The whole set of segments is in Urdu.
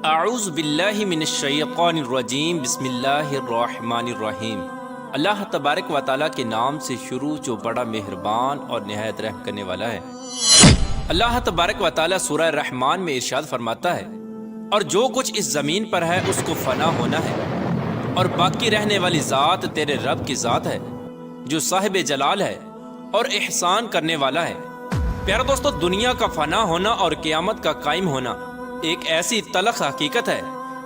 اعوذ باللہ من الشیطان الرجیم بسم اللہ الرحمن الرحیم۔ اللہ تبارک و تعالیٰ کے نام سے شروع جو بڑا مہربان اور نہایت رحم کرنے والا ہے۔ اللہ تبارک و تعالیٰ سورہ رحمان میں ارشاد فرماتا ہے، اور جو کچھ اس زمین پر ہے اس کو فنا ہونا ہے، اور باقی رہنے والی ذات تیرے رب کی ذات ہے جو صاحب جلال ہے اور احسان کرنے والا ہے۔ پیارے دوستو، دنیا کا فنا ہونا اور قیامت کا قائم ہونا ایک ایسی تلخ حقیقت ہے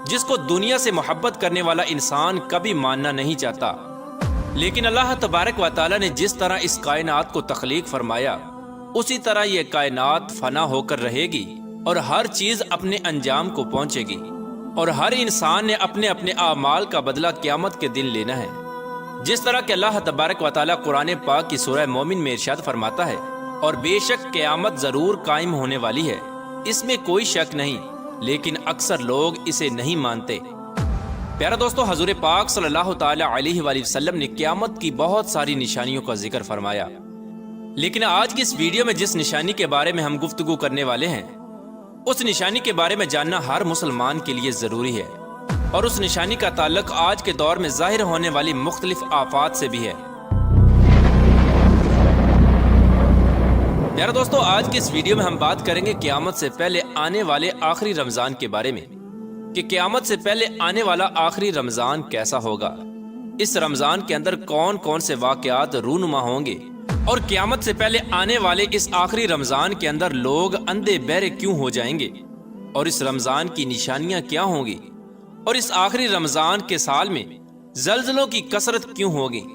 جس کو دنیا سے محبت کرنے والا انسان کبھی ماننا نہیں چاہتا، لیکن اللہ تبارک و تعالیٰ نے جس طرح اس کائنات کو تخلیق فرمایا اسی طرح یہ کائنات فنا ہو کر رہے گی اور ہر چیز اپنے انجام کو پہنچے گی، اور ہر انسان نے اپنے اپنے اعمال کا بدلہ قیامت کے دن لینا ہے۔ جس طرح کہ اللہ تبارک و تعالیٰ قرآن پاک کی سورہ مومن میں ارشاد فرماتا ہے، اور بے شک قیامت ضرور قائم ہونے والی ہے، اس میں کوئی شک نہیں، لیکن اکثر لوگ اسے نہیں مانتے۔ پیارا دوستو، حضور پاک صلی اللہ تعالی علیہ وآلہ وسلم نے قیامت کی بہت ساری نشانیوں کا ذکر فرمایا، لیکن آج کی اس ویڈیو میں جس نشانی کے بارے میں ہم گفتگو کرنے والے ہیں اس نشانی کے بارے میں جاننا ہر مسلمان کے لیے ضروری ہے، اور اس نشانی کا تعلق آج کے دور میں ظاہر ہونے والی مختلف آفات سے بھی ہے۔ پیارے دوستو، آج کی اس ویڈیو میں ہم بات کریں گے قیامت سے پہلے آنے والے آخری رمضان کے بارے میں، کہ قیامت سے پہلے آنے والا آخری رمضان کیسا ہوگا، اس رمضان کے اندر کون کون سے واقعات رونما ہوں گے، اور قیامت سے پہلے آنے والے اس آخری رمضان کے اندر لوگ اندھے بہرے کیوں ہو جائیں گے، اور اس رمضان کی نشانیاں کیا ہوں گی، اور اس آخری رمضان کے سال میں زلزلوں کی کثرت کیوں ہوگی،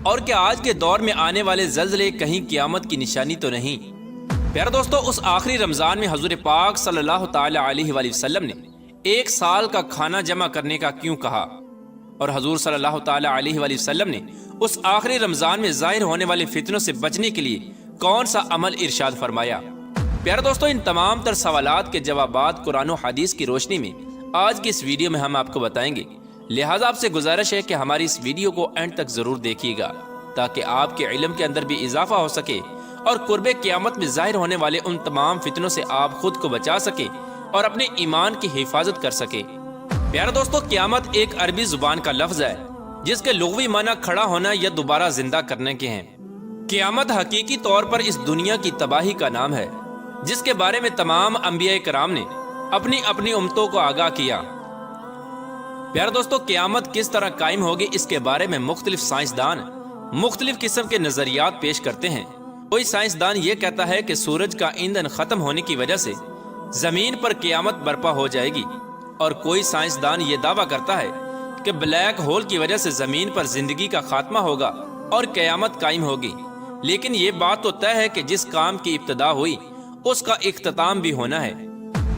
اور کیا آج کے دور میں آنے والے زلزلے کہیں قیامت کی نشانی تو نہیں۔ پیارے دوستو، اس آخری رمضان میں حضور پاک صلی اللہ تعالی علیہ وآلہ وسلم نے ایک سال کا کھانا جمع کرنے کا کیوں کہا، اور حضور صلی اللہ تعالی علیہ وآلہ وسلم نے اس آخری رمضان میں ظاہر ہونے والے فتنوں سے بچنے کے لیے کون سا عمل ارشاد فرمایا۔ پیارے دوستو، ان تمام تر سوالات کے جوابات قرآن و حدیث کی روشنی میں آج کی اس ویڈیو میں ہم آپ کو بتائیں گے، لہٰذا آپ سے گزارش ہے کہ ہماری اس ویڈیو کو اینڈ تک ضرور دیکھیے گا تاکہ آپ کے علم کے اندر بھی اضافہ ہو سکے، اور قرب قیامت میں ظاہر ہونے والے ان تمام فتنوں سے آپ خود کو بچا سکے اور اپنے ایمان کی حفاظت کر سکے۔ پیارے دوستو، قیامت ایک عربی زبان کا لفظ ہے جس کے لغوی معنی کھڑا ہونا یا دوبارہ زندہ کرنے کے ہیں۔ قیامت حقیقی طور پر اس دنیا کی تباہی کا نام ہے جس کے بارے میں تمام انبیاء کرام نے اپنی اپنی امتوں کو آگاہ کیا۔ پیارے دوستو، قیامت کس طرح قائم ہوگی اس کے بارے میں مختلف سائنسدان مختلف قسم کے نظریات پیش کرتے ہیں۔ کوئی سائنسدان یہ کہتا ہے کہ سورج کا ایندھن ختم ہونے کی وجہ سے زمین پر قیامت برپا ہو جائے گی، اور کوئی سائنسدان یہ دعویٰ کرتا ہے کہ بلیک ہول کی وجہ سے زمین پر زندگی کا خاتمہ ہوگا اور قیامت قائم ہوگی۔ لیکن یہ بات تو طے ہے کہ جس کام کی ابتدا ہوئی اس کا اختتام بھی ہونا ہے۔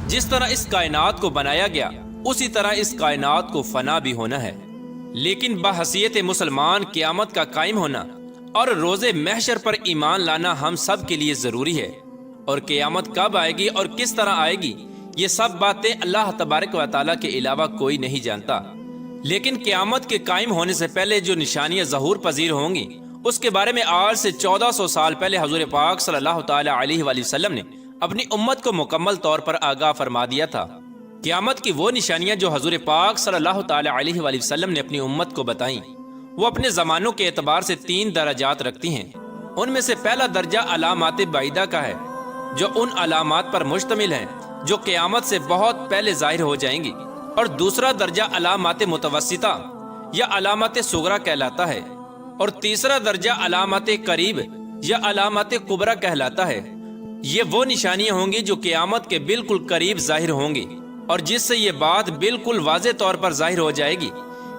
جس طرح اس کائنات کو بنایا گیا اسی طرح اس کائنات کو فنا بھی ہونا ہے، لیکن بحیثیت مسلمان قیامت کا قائم ہونا اور روز محشر پر ایمان لانا ہم سب کے لیے ضروری ہے، اور قیامت کب آئے گی اور کس طرح آئے گی یہ سب باتیں اللہ تبارک و تعالیٰ کے علاوہ کوئی نہیں جانتا۔ لیکن قیامت کے قائم ہونے سے پہلے جو نشانیاں ظہور پذیر ہوں گی اس کے بارے میں آج سے 1400 سال پہلے حضور پاک صلی اللہ تعالی علیہ وآلہ وسلم نے اپنی امت کو مکمل طور پر آگاہ فرما دیا تھا۔ قیامت کی وہ نشانیاں جو حضور پاک صلی اللہ تعالی علیہ وآلہ وسلم نے اپنی امت کو بتائیں وہ اپنے زمانوں کے اعتبار سے 3 درجات رکھتی ہیں۔ ان میں سے پہلا درجہ علامات بعیدہ کا ہے، جو ان علامات پر مشتمل ہیں جو قیامت سے بہت پہلے ظاہر ہو جائیں گی، اور دوسرا درجہ علامات متوسطہ یا علامات صغرا کہلاتا ہے، اور تیسرا درجہ علامات قریب یا علامات کبریٰ کہلاتا ہے۔ یہ وہ نشانیاں ہوں گی جو قیامت کے بالکل قریب ظاہر ہوں گی، اور جس سے یہ بات بالکل واضح طور پر ظاہر ہو جائے گی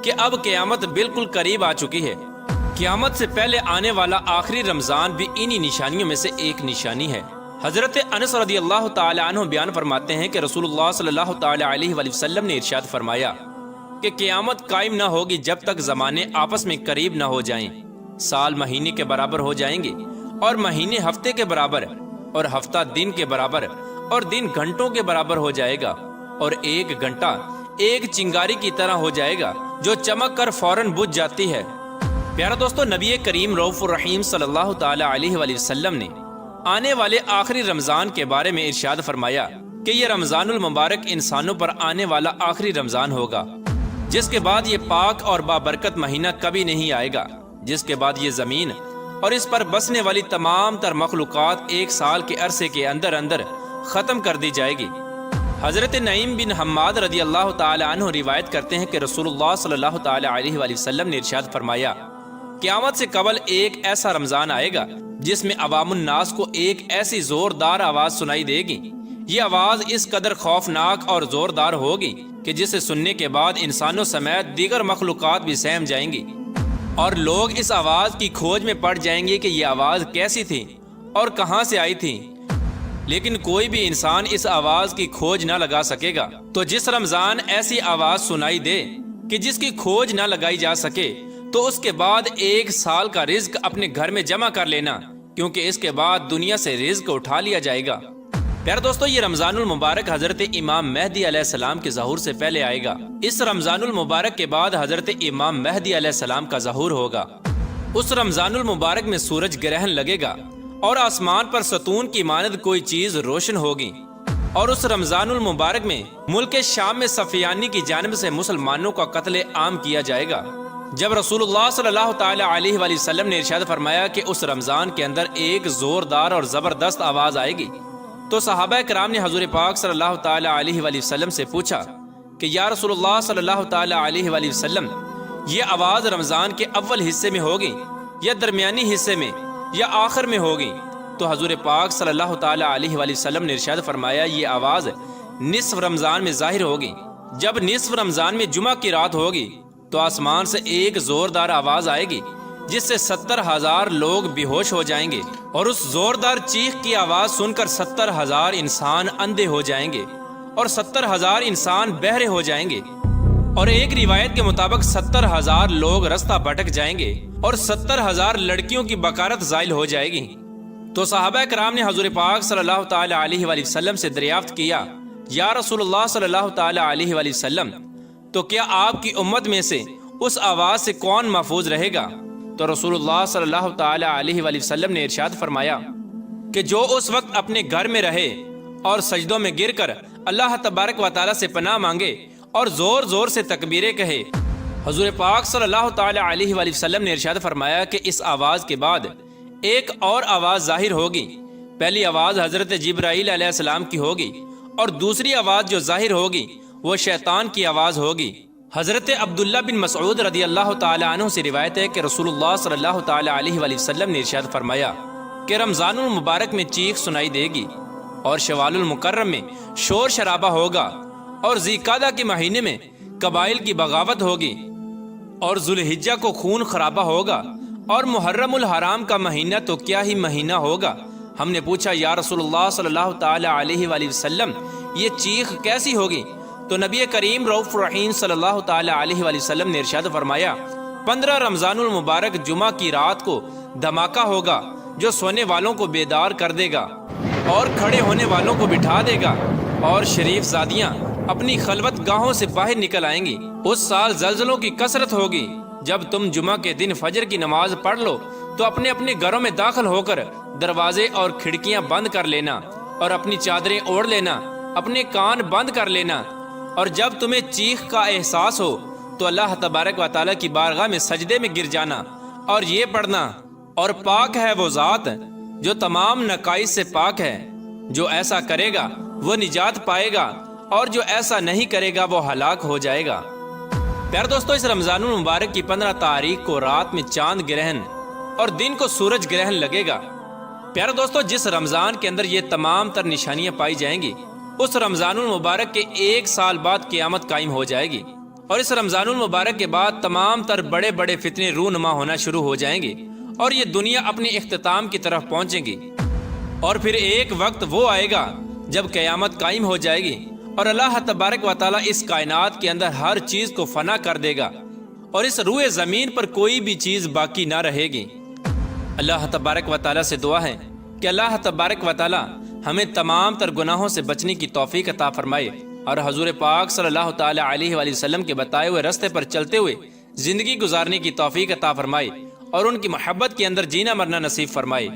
کہ اب قیامت بالکل قریب آ چکی ہے۔ قیامت سے پہلے آنے والا آخری رمضان بھی انہی نشانیوں میں سے ایک نشانی ہے۔ حضرت انس رضی اللہ تعالی عنہ بیان فرماتے ہیں کہ رسول اللہ صلی اللہ تعالی علیہ وآلہ وسلم نے ارشاد فرمایا کہ قیامت قائم نہ ہوگی جب تک زمانے آپس میں قریب نہ ہو جائیں۔ سال مہینے کے برابر ہو جائیں گے، اور مہینے ہفتے کے برابر، اور ہفتہ دن کے برابر، اور دن گھنٹوں کے برابر ہو جائے گا، اور ایک گھنٹہ ایک چنگاری کی طرح ہو جائے گا جو چمک کر فوراً بجھ جاتی ہے۔ پیارا دوستو، نبی کریم رؤوف الرحیم صلی اللہ تعالی علیہ وآلہ وسلم نے آنے والے آخری رمضان کے بارے میں ارشاد فرمایا کہ یہ رمضان المبارک انسانوں پر آنے والا آخری رمضان ہوگا، جس کے بعد یہ پاک اور بابرکت مہینہ کبھی نہیں آئے گا، جس کے بعد یہ زمین اور اس پر بسنے والی تمام تر مخلوقات ایک سال کے عرصے کے اندر اندر ختم کر دی جائے گی۔ حضرت نعیم بن حماد رضی اللہ تعالی عنہ روایت کرتے ہیں کہ رسول اللہ صلی اللہ تعالی علیہ وآلہ وسلم نے ارشاد فرمایا، قیامت سے قبل ایک ایسا رمضان آئے گا جس میں عوام الناس کو ایک ایسی زوردار آواز سنائی دے گی۔ یہ آواز اس قدر خوفناک اور زوردار ہوگی کہ جسے سننے کے بعد انسانوں سمیت دیگر مخلوقات بھی سہم جائیں گی، اور لوگ اس آواز کی کھوج میں پڑ جائیں گے کہ یہ آواز کیسی تھی اور کہاں سے آئی تھی، لیکن کوئی بھی انسان اس آواز کی کھوج نہ لگا سکے گا۔ تو جس رمضان ایسی آواز سنائی دے کہ جس کی کھوج نہ لگائی جا سکے، تو اس کے بعد ایک سال کا رزق اپنے گھر میں جمع کر لینا، کیونکہ اس کے بعد دنیا سے رزق اٹھا لیا جائے گا۔ پیارے دوستو، یہ رمضان المبارک حضرت امام مہدی علیہ السلام کے ظہور سے پہلے آئے گا۔ اس رمضان المبارک کے بعد حضرت امام مہدی علیہ السلام کا ظہور ہوگا۔ اس رمضان المبارک میں سورج گرہن لگے گا اور آسمان پر ستون کی مانند کوئی چیز روشن ہوگی، اور اس رمضان المبارک میں ملک شام میں سفیانی کی جانب سے مسلمانوں کا قتل عام کیا جائے گا۔ جب رسول اللہ صلی اللہ تعالی علیہ وآلہ وسلم نے ارشاد فرمایا کہ اس رمضان کے اندر ایک زوردار اور زبردست آواز آئے گی، تو صحابہ کرام نے حضور پاک صلی اللہ تعالی علیہ وآلہ وسلم سے پوچھا کہ یا رسول اللہ صلی اللہ تعالی علیہ وآلہ وسلم، یہ آواز رمضان کے اول حصے میں ہوگی یا درمیانی حصے میں یا آخر میں ہوگی؟ تو حضور پاک صلی اللہ تعالی علیہ وآلہ وسلم نے ارشاد فرمایا، یہ آواز نصف رمضان میں ظاہر ہوگی۔ جب نصف رمضان میں جمعہ کی رات ہوگی تو آسمان سے ایک زوردار آواز آئے گی جس سے 70,000 لوگ بے ہوش ہو جائیں گے، اور اس زوردار چیخ کی آواز سن کر 70,000 انسان اندھے ہو جائیں گے اور 70,000 انسان بہرے ہو جائیں گے، اور ایک روایت کے مطابق 70,000 لوگ رستہ بھٹک جائیں گے اور 70,000 لڑکیوں کی بکارت زائل ہو جائے گی۔ تو صحابہ کرام نے حضور پاک صلی اللہ تعالی علیہ وآلہ وسلم سے دریافت کیا، یا رسول اللہ صلی اللہ تعالی علیہ وآلہ وسلم، تو کیا آپ کی امت میں سے اس آواز سے کون محفوظ رہے گا؟ تو رسول اللہ صلی اللہ تعالی علیہ وآلہ وسلم نے ارشاد فرمایا کہ جو اس وقت اپنے گھر میں رہے اور سجدوں میں گر کر اللہ تبارک و تعالی سے پناہ مانگے اور زور زور سے تکبیریں کہے۔ حضور پاک صلی اللہ تعالی علیہ وآلہ وسلم نے ارشاد فرمایا کہ اس آواز کے بعد ایک اور آواز ظاہر ہوگی۔ پہلی آواز حضرت جبرائیل علیہ السلام کی ہوگی، اور دوسری آواز جو ظاہر ہوگی وہ شیطان کی آواز ہوگی۔ حضرت عبداللہ بن مسعود رضی اللہ تعالی عنہ سے روایت ہے کہ رسول اللہ صلی اللہ تعالی علیہ وآلہ وسلم نے ارشاد فرمایا کہ رمضان المبارک میں چیخ سنائی دے گی، اور شوال المکرم میں شور شرابہ ہوگا، اور ذی قعدہ کے مہینے میں قبائل کی بغاوت ہوگی، اور ذوالحجہ کو خون خرابہ ہوگا، اور محرم الحرام کا مہینہ تو کیا ہی مہینہ ہوگا۔ ہم نے پوچھا، یا رسول اللہ صلی اللہ تعالی علیہ وآلہ وسلم، یہ چیخ کیسی ہوگی؟ تو نبی کریم رؤوف رحیم صلی اللہ تعالی علیہ وآلہ وسلم نے ارشاد فرمایا، 15 رمضان المبارک جمعہ کی رات کو دھماکہ ہوگا جو سونے والوں کو بیدار کر دے گا اور کھڑے ہونے والوں کو بٹھا دے گا، اور شریف زادیاں اپنی خلوت گاہوں سے باہر نکل آئیں گی۔ اس سال زلزلوں کی کثرت ہوگی۔ جب تم جمعہ کے دن فجر کی نماز پڑھ لو تو اپنے اپنے گھروں میں داخل ہو کر دروازے اور کھڑکیاں بند کر لینا، اور اپنی چادریں اوڑھ لینا، اپنے کان بند کر لینا، اور جب تمہیں چیخ کا احساس ہو تو اللہ تبارک و تعالیٰ کی بارگاہ میں سجدے میں گر جانا اور یہ پڑھنا، اور پاک ہے وہ ذات جو تمام نقائص سے پاک ہے، جو ایسا کرے گا وہ نجات پائے گا، اور جو ایسا نہیں کرے گا وہ ہلاک ہو جائے گا۔ پیارے دوستو، اس رمضان المبارک کی 15 تاریخ کو رات میں چاند گرہن اور دن کو سورج گرہن لگے گا۔ پیارے دوستو، جس رمضان کے اندر یہ تمام تر نشانیاں پائی جائیں گی، اس رمضان المبارک کے 1 سال بعد قیامت قائم ہو جائے گی، اور اس رمضان المبارک کے بعد تمام تر بڑے بڑے فتنے رونما ہونا شروع ہو جائیں گے، اور یہ دنیا اپنی اختتام کی طرف پہنچے گی۔ اور پھر ایک وقت وہ آئے گا جب قیامت قائم ہو جائے گی، اور اللہ تبارک و تعالیٰ اس کائنات کے اندر ہر چیز کو فنا کر دے گا، اور اس روئے زمین پر کوئی بھی چیز باقی نہ رہے گی۔ اللہ تبارک و تعالیٰ سے دعا ہے کہ اللہ تبارک و تعالیٰ ہمیں تمام تر گناہوں سے بچنے کی توفیق عطا فرمائے، اور حضور پاک صلی اللہ تعالی علیہ وآلہ وسلم کے بتائے ہوئے راستے پر چلتے ہوئے زندگی گزارنے کی توفیق عطا فرمائے، اور ان کی محبت کے اندر جینا مرنا نصیب فرمائے۔